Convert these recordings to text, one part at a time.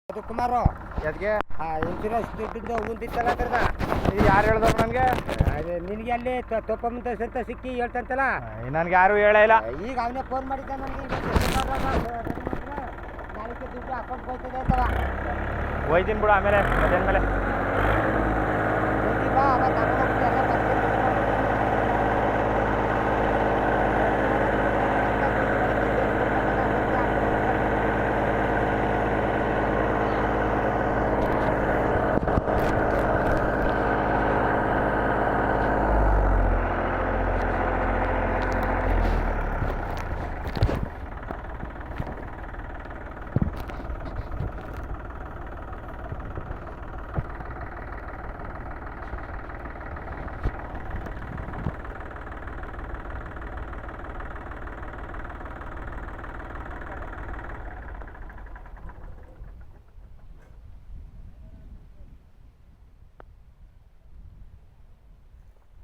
ಕುಮಾರು ಅದಕ್ಕೆ ಇನ್ಶೂರೆನ್ಸ್ ದುಡ್ಡಿಂದು ಮುಂದಿತ್ತಲ್ಲ ಅದ್ರದ ಯಾರು ಹೇಳ್ದವ್ರು ನನಗೆ ನಿನಗೆ ಅಲ್ಲಿ ತೊಪ್ಪಮಂತ ಅಂತ ಸಿಕ್ಕಿ ಹೇಳ್ತಂತಲ್ಲ ನನಗೆ ಯಾರು ಹೇಳೇ ಇಲ್ಲ. ಈಗ ಅವನೇ ಫೋನ್ ಮಾಡಿದ್ದ ನನಗೆ ನಾಳೆಗೆ ದುಡ್ಡು ಅಕೌಂಟ್ ಹೋಗ್ತದೆ ಅಂತವ ಹೋಯ್ತೀನಿ ಬಿಡು ಆಮೇಲೆ ಮಧ್ಯಾಹ್ನ ಮೇಲೆ ಬಾ ಅವ ತಗೊಂಡೋಗ್ತೀವಿ ಎಲ್ಲ ಬರ್ತೀನಿ.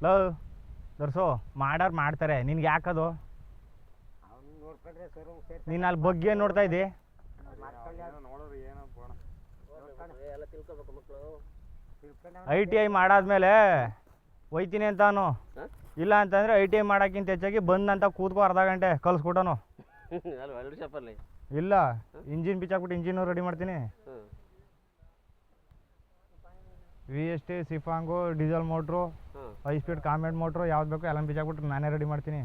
ಲವ್ ದರ್ಸು ಮಾಡಾರು ಮಾಡ್ತಾರೆ ನಿನ್ಗೆ ಯಾಕದು? ನೀನು ಅಲ್ಲಿ ಬಗ್ಗೆ ನೋಡ್ತಾ ಇದ್ದಿ ITI ಮಾಡಾದ್ಮೇಲೆ ಒಯ್ತೀನಿ ಅಂತಾನು ಇಲ್ಲ ಅಂತಂದ್ರೆ ITI ಮಾಡೋಕ್ಕಿಂತ ಹೆಚ್ಚಾಗಿ ಬಂದಂತ ಕೂತ್ಕೋ ಅರ್ಧ ಗಂಟೆ ಕಲ್ಸ್ಕೊಟ್ಟನು. ಇಲ್ಲ ಇಂಜಿನ್ ಬಿಚ್ಚಾಕ್ಬಿಟ್ಟು ಇಂಜಿನ್ ರೆಡಿ ಮಾಡ್ತೀನಿ. VST ಸಿಫಾಂಗು ಡೀಸೆಲ್ ಮೋಟ್ರು ಹೈ ಸ್ಪೀಡ್ ಕಾಮೆಂಟ್ ಮೋಟ್ರು ಯಾವ್ದು ಬೇಕು ಎಲ್ಲ ಬಿಚ್ಚಾಕ್ಬಿಟ್ಟು ನಾನೇ ರೆಡಿ ಮಾಡ್ತೀನಿ.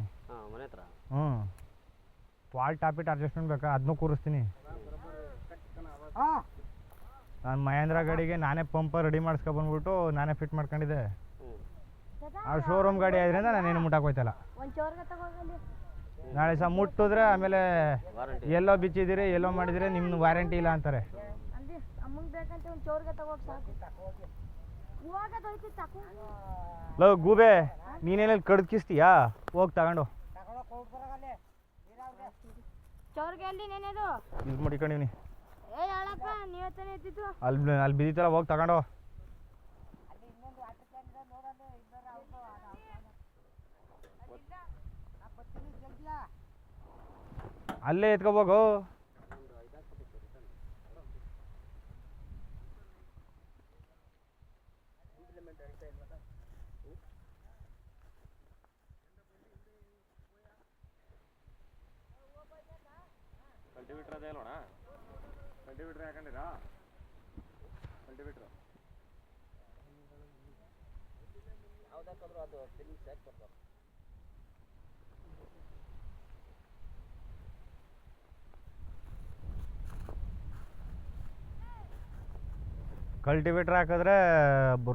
ವಾಲ್ ಟಾಪಿಟ್ ಅಡ್ಜಸ್ಟ್ಮೆಂಟ್ ಬೇಕಾ ಅದನ್ನೂ ಕೂರಿಸ್ತೀನಿ. ನಾನು ಮಹೇಂದ್ರ ಗಾಡಿಗೆ ನಾನೇ ಪಂಪ ರೆಡಿ ಮಾಡಿಸ್ಕೊಬಂದ್ಬಿಟ್ಟು ನಾನೇ ಫಿಟ್ ಮಾಡ್ಕೊಂಡಿದ್ದೆ. ಆ ಶೋರೂಮ್ ಗಾಡಿ ಆದ್ರಿಂದ ನಾನೇನು ಮುಟ್ಟಾಕೋಯ್ತಲ್ಲ. ನಾಳೆ ಸಹ ಮುಟ್ಟಿದ್ರೆ ಆಮೇಲೆ ಎಲ್ಲೋ ಬಿಚ್ಚಿದ್ದೀರಿ ಎಲ್ಲೋ ಮಾಡಿದಿರಿ ನಿಮ್ದು ವಾರಂಟಿ ಇಲ್ಲ ಅಂತಾರೆ. ಲವ್ ಗೂಬೆ ನೀನೇನಲ್ಲಿ ಕಡ್ಕಿಸ್ತೀಯಾ? ಹೋಗಿ ತಗೊಂಡು ಯೂಸ್ ಮಾಡಿಕೊಂಡಿವ್ನಿ. ಅಲ್ಲಿ ಬಿದ್ದಿತ್ತಲ್ಲ ಹೋಗಿ ತಗೊಂಡು ಅಲ್ಲೇ ಎತ್ಕೋಬೇಕು. ಕಲ್ಟಿವೇಟರ್ ಅದೇ ಅಲ್ಲೋಣ, ಕಲ್ಟಿವೇಟರ್ ಯಾಕಂದಿರಾ? ಕಲ್ಟಿವೇಟರ್ ಯಾವುದಾದ್ರೂ ಅದು ಫಿನಿಶ್ ಯಾಕೆ ಬರ್ತಾರೆ? ಕಲ್ಟಿವೇಟ್ರ್ ಹಾಕಿದ್ರೆ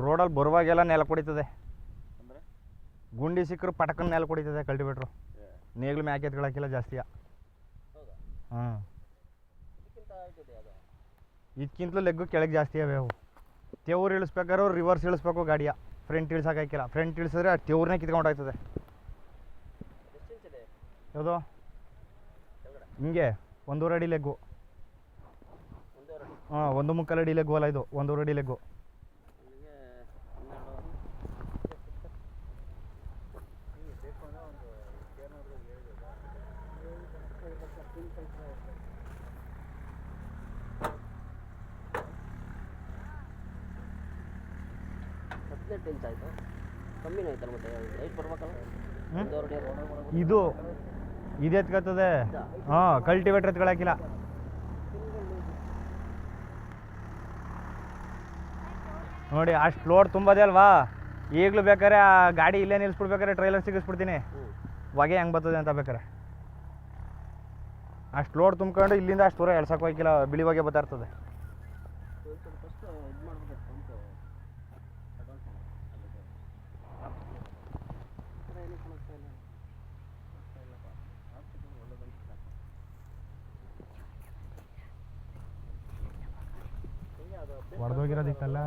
ರೋಡಲ್ಲಿ ಬರುವಾಗೆಲ್ಲ ನೆಲ ಕುಡಿತದೆ. ಅಂದರೆ ಗುಂಡಿ ಸಿಕ್ಕರು ಪಟಕನ್ ನೆಲ ಕುಡಿತದೆ ಕಲ್ಟಿವೇಟ್ರು. ನೇಗ್ಲು ಮ್ಯಾಕೆ ಎತ್ಕೊಳಕ್ಕಿಲ್ಲ ಜಾಸ್ತಿಯ. ಹಾಂ ಇದಕ್ಕಿಂತಲೂ ಲೆಗ್ಗು ಕೆಳಗೆ ಜಾಸ್ತಿ ಅವೆ ಅವು. ತೆವ್ರು ಇಳಿಸ್ಬೇಕಾದ್ರೆ ರಿವರ್ಸ್ ಇಳಿಸ್ಬೇಕು ಗಾಡಿಯ, ಫ್ರಂಟ್ ಇಳ್ಸೋಕ್ಕಾಗಿಲ್ಲ. ಫ್ರಂಟ್ ಇಳಿಸಿದ್ರೆ ಆ ತೆವ್ರನ್ನೇ ಕಿತ್ಕೊಂಡೋಗ್ತದೆ. ಯಾವುದು ಹಿಂಗೆ 1.5 ಅಡಿ ಲೆಗ್ಗು. ಹಾಂ 1.75 ಅಡಿ ಲೆಗ್ಗು ಅಲ್ಲ ಇದು 1.5 ಅಡಿ ಲೆಗ್ಗು. ಇದು ಎತ್ಕೊತದೆ. ಹಾಂ ಕಲ್ಟಿವೇಟ್ರ್ ಎತ್ಕೊಳಕಿಲ್ಲ. ನೋಡಿ ಅಷ್ಟು ಲೋಡ್ ತುಂಬದೇ ಅಲ್ವಾ. ಈಗಲೂ ಬೇಕಾದ್ರೆ ಆ ಗಾಡಿ ಇಲ್ಲೇ ನಿಲ್ಲಿಸ್ಬಿಡ್ಬೇಕಾರೆ ಟ್ರೈಲರ್ ಸಿಗಿಸ್ಬಿಡ್ತೀನಿ. ಹೊಗೆ ಹೆಂಗೆ ಬರ್ತದೆ ಅಂತ ಬೇಕಾರೆ ಅಷ್ಟು ಲೋಡ್ ತುಂಬ್ಕೊಂಡು ಇಲ್ಲಿಂದ ಅಷ್ಟು ದೂರ ಎಳ್ಸಕ್ಕೆ ಹೋಗಿಲ್ಲ, ಬಿಳಿ ಹೊಗೆ ಬರ್ತಾ ಇರ್ತದೆ. ಹೊಡೆದೋಗಿರೋದಿಕ್ಕಲ್ಲ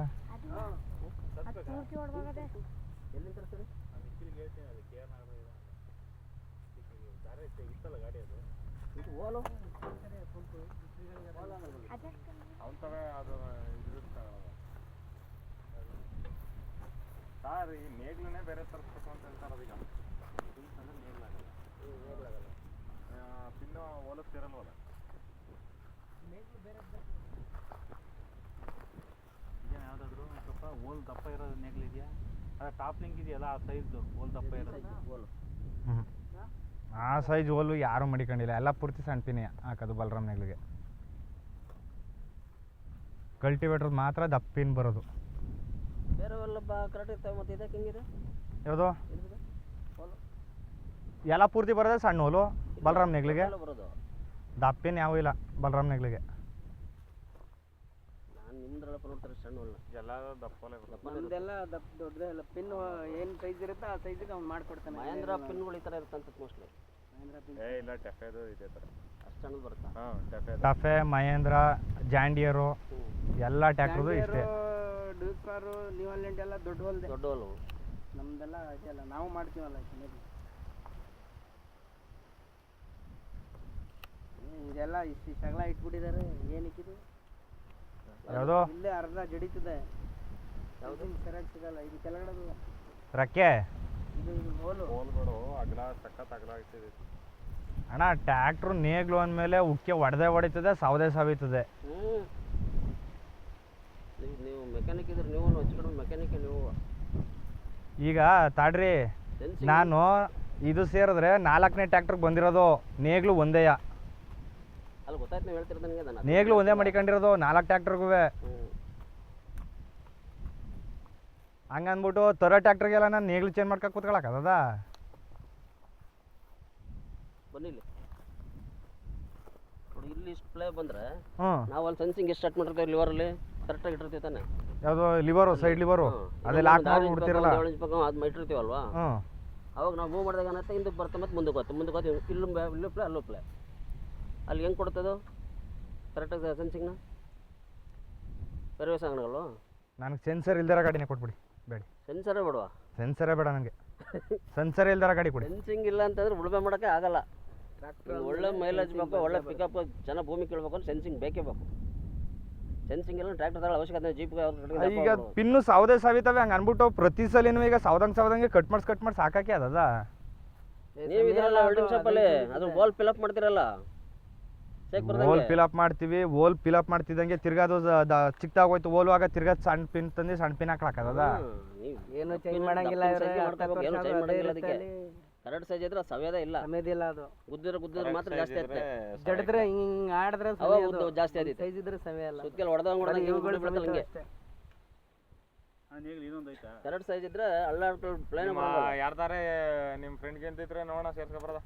ಸರ್. ಈ ನೇಗ್ಲೇ ಬೇರೆ ತರಿಸ್ಬೇಕು ಅಂತ ಹೇಳ್ತಾರೆ. ಅದೀಗ ಪಿನ್ನು ಹೋಲಿಸ್ತಿರಲ್ವಲ್ಲ. ಓಲ್ ದಪ್ಪ ಇರೋದು ನೆಗ್ಲಿದೆಯಾ ಅದೇ ಟಾಪ್ ಲಿಂಕ್ ಇದೆಯಲ್ಲ ಆ ಸೈಜ್ದು ಓಲ್ ದಪ್ಪ ಇರೋದು ಓಲು ಹ್ಞೂ ಆ ಸೈಜ್ ಓಲು ಯಾರೂ ಮಡಿಕೊಂಡಿಲ್ಲ ಎಲ್ಲ ಪೂರ್ತಿ ಸಣ್ಣ ಪಿನಿ ಹಾಕೋದು ಬಲರಾಮ್ ನೆಗ್ಲಿಗೆ. ಕಲ್ಟಿವೇಟ್ರದ್ದು ಮಾತ್ರ ದಪ್ಪಿನ ಬರೋದು. ಬೇರೆ ಎಲ್ಲ ಕರೆಕ್ಟ್ ಇರ್ತವೆ ಮತ್ತು ಇದಕ್ಕೆ ಹಿಂಗಿದೆ ಯಾವುದು ಇಲ್ಲಿದೆ ಓಲು ಎಲ್ಲ ಪೂರ್ತಿ ಬರೋದೇ ಸಣ್ಣ ಓಲು ಬಲರಾಮ್ ನೆಗ್ಲಿಗೆ. ಎಲ್ಲ ಬರೋದು ದಪ್ಪಿನ ಯಾವೂ ಇಲ್ಲ ಬಲರಾಮ್ ನೆಗ್ಲಿಗೆ. ನಾನು ನಿಮ್ದ್ರಲ್ಲಪ್ಪ ನೋಡ್ತಾರೆ ಸಣ್ಣ ಓಲ್ನ ಎಲ್ಲ ದಪ್ಪಲೆ ನಮ್ದೆಲ್ಲ ದೊಡ್ಡದೇ ಇಲ್ಲ ಪಿನ್ ಏನು ಸೈಜ್ ಇರುತ್ತೆ ಆ ಸೈಜಿಗೆ ಅವ್ನು ಮಾಡ್ಕೊಡ್ತಾನೆ. ಮಹೇಂದ್ರ ಪಿನ್ಗಳು ಈ ಥರ ಇರ್ತಂತ ಮೋಸ್ಟ್ಲಿ. ಮಹೇಂದ್ರ ಪಿನ್ ಏ ಇಲ್ಲ ಟೆಫೆದು ಇದೇ ಥರ. ಅಷ್ಟು ಸಣ್ಣದು ಬರುತ್ತಾ? ಹಾಂ ಟೆಫೆದು. ಟಫೆ ಮಹೇಂದ್ರ ಜಾಂಡಿಯರು ಎಲ್ಲ ಟ್ಯಾಕ್ಟ್ರದು ಇಷ್ಟೇ. ಡ್ಯೂಕಾರು ನ್ಯೂಲ್ಯಾಂಡ್ ಎಲ್ಲ ದೊಡ್ಡ ಹೊಲ್ದೆ. ದೊಡ್ಡ ಓಲು ನಮ್ದೆಲ್ಲ ಇದೆಲ್ಲ ನಾವು ಮಾಡ್ತೀವಲ್ಲ ಇದೆಲ್ಲ ಇಷ್ಟು ಸಗಲ ಇಟ್ಬಿಟ್ಟಿದ್ದಾರೆ. ಏನಿಕ್ಕಿದು ಯಾವುದು ಇಲ್ಲೇ ಅರ್ಧ ಜಡಿತದೆ. ಯಾವುದು ಸರಿಯಾಗಿ ಸಿಗಲ್ಲ. ಇದು ಕೆಳಗಡೆ ರಕ್ಕೆ ಇದು ಹೋಲು ಹೋಲ್ಗಳು ಅಗಲ ಸಖತ್ ಅಗಲ ಆಗ್ತಿದೆ. ಅಣ್ಣ ಟ್ಯಾಕ್ಟ್ರು ನೇಗ್ಲು ಅಂದಮೇಲೆ ಉಕ್ಕೆ ಒಡೆದೇ ಹೊಡಿತದೆ, ಸೌದೆ ಸವಿತದೆ. ನೀವು ಮೆಕ್ಯಾನಿಕ್ ಇದ್ರೆ ನೀವು ಹೆಚ್ಚು ಕಡಿಮೆ ಮೆಕ್ಯಾನಿಕ್ ನೀವು. ಈಗ ತಾಡ್ರಿ ನಾನು ಇದು ಸೇರಿದ್ರೆ 4ನೇ ಟ್ಯಾಕ್ಟ್ರಿಗೆ ಬಂದಿರೋದು, ನೇಗ್ಲು ಒಂದೇಯ. ಅಲ್ಲಿ ಗೊತ್ತಾಯ್ತು ನೀವು ಹೇಳ್ತಿರೋದು ನನಗೆ. ನಾನು ನೇಗ್ಲು ಒಂದೇ ಮಡಿಕೊಂಡಿರೋದು 4 ಟ್ಯಾಕ್ಟ್ರಿಗೂ. ಹಂಗಂದ್ಬಿಟ್ಟು ತರೋ ಟ್ಯಾಕ್ಟ್ರಿಗೆಲ್ಲ ನಾನು ನೇಗ್ಲು ಚೇಂಜ್ ಮಾಡ್ಕೊಂಡು ಕೂತ್ಕೊಳಕ್ಕದ? ಬನ್ನಿಲ್ಲಿ ನೋಡಿ, ಇಲ್ಲಿ ಇಷ್ಟು ಪ್ಲೇ ಬಂದರೆ ಹ್ಞೂ ನಾವು ಅಲ್ಲಿ ಸೆನ್ಸಿಂಗ್ ಎಷ್ಟು ಸ್ಟಾರ್ಟ್ ಮಾಡಿರ್ತೀವಿ ಲಿವರಲ್ಲಿ ಕರೆಕ್ಟಾಗಿ ಇಟ್ಟಿರ್ತೀವಿ ತಾನೆ. ಯಾವುದು ಲಿವರು ಸೈಡ್ ಲಿವರು ಅದೇ ಲಾಕ್ ಮಾಡ್ಬಿಡ್ತೀರಲ್ಲ. ಅದು ಇಟ್ಟಿರ್ತೀವಲ್ವಾ, ಹ್ಞೂ ಅವಾಗ ನಾವು ಮೂವ್ ಮಾಡಿದಾಗ ಏನತ್ತೆ ಹಿಂದಕ್ಕೆ ಬರುತ್ತೆ ಮತ್ತು ಮುಂದಕ್ಕೆ ಹೋಗುತ್ತೆ ಇಲ್ಲೂ ಪ್ಲೇ ಅಲ್ಲೂ ಪ್ಲೇ. ಅಲ್ಲಿ ಹೆಂಗೆ ಕೊಡ್ತದೋ ಕರೆಕ್ಟಾಗಿ ಸೆನ್ಸಿಂಗ್ನ ಬೇರೆ ಸಾಂಗಲ್ವ? ನನಗೆ ಸೆನ್ಸರ್ ಇಲ್ದಿರೋ ಗಾಡಿನೇ ಕೊಟ್ಬಿಡಿ. ಬೇಡ ಸೆನ್ಸರೇ ಬಿಡುವ, ಸೆನ್ಸರೇ ಬೇಡ ನನಗೆ. ಸೆನ್ಸರ್ ಇಲ್ದಿರೋ ಗಾಡಿ ಕೊಡಿ. ಸೆನ್ಸಿಂಗ್ ಇಲ್ಲ ಅಂತಂದ್ರೆ ಉಳುಮೆ ಮಾಡೋಕ್ಕೆ ಆಗಲ್ಲ. ಒಳ್ಳೆ ಮೈಲೇಜ್ ಬೇಕು, ಒಳ್ಳೆ ಪಿಕಪ್, ಚೆನ್ನಾಗಿ ಭೂಮಿ ಕೇಳಬೇಕು ಅಂದ್ರೆ ಸೆನ್ಸಿಂಗ್ ಬೇಕೇ ಬೇಕು. ಸೆನ್ಸಿಂಗ್ ಎಲ್ಲ ಟ್ರ್ಯಾಕ್ಟರ್ ತಗೊಳ್ಳೋ ಅವಶ್ಯಕತೆ. ಜೀಪ್ ಈಗ ಪಿನ್ನು ಸೌದೆ ಸವಿತವೆ ಹಂಗೆ ಅನ್ಬಿಟ್ಟು ಪ್ರತಿ ಸಲಿನೂ ಈಗ ಸೌದಂಗೆ ಕಟ್ ಮಾಡಿಸಿ ಹಾಕಕ್ಕೆ ಅದದ. ನೀವು ಇದರಲ್ಲ ವೆಲ್ಡಿಂಗ್ ಶಾಪಲ್ಲಿ ಅದು ವಾಲ್ ಫಿಲಪ್ ಮಾಡ್ತಿರಲ್ಲ, ಓಲ್ ಫಿಲಪ್ ಮಾಡ್ತೀವಿ. ಓಲ್ ಫಿಲಪ್ ಮಾಡ್ತಿದ್ದಂಗೆ ತಿರ್ಗಾದು ಚಿಕ್ಕದಾಗೋಯ್ತು ಓಲು, ಆಗ ತಿರ್ಗಾ ಸಣ್ಣ ಪಿನ್ ತಂದು ಸಣ್ಣ ಪಿನ್ ಹಾಕ್ಲಾಕದ. ಏನು ಚೇಂಜ್ ಮಾಡಂಗಿಲ್ಲ. ಅದಕ್ಕೆ ಕರೆಕ್ಟ್ ಸೈಜ್ ಇದ್ರೆ ಸವ್ಯದ ಇಲ್ಲ, ಸಮಯದಿಲ್ಲ. ಅದು ಗುದ್ದಿದ್ರೆ ಮಾತ್ರ ಜಾಸ್ತಿ ಆಗುತ್ತೆ. ಜಡಿದ್ರೆ ಹಿಂಗೆ ಆಡಿದ್ರೆ ಜಾಸ್ತಿ ಆಗಿದೆ. ಸೈಜ್ ಇದ್ರೆ ಸಮಯ ಅಲ್ಲ. ಸುತ್ತಲ ಹೊಡೆದಂಗೆ ಇನ್ನೊಂದು ಐತಾ ಕರೆಕ್ಟ್ ಸೈಜ್ ಇದ್ರೆ ಅಲ್ಲ ಪ್ಲೇನ್ ಯಾರ್ದಾರೆ ನಿಮ್ಮ ಫ್ರೆಂಡ್ಗೆ ಅಂತಿದ್ರೆ ನೋಡೋಣ ಸೇರ್ಸ್ಕೊಬಾರ್ದ.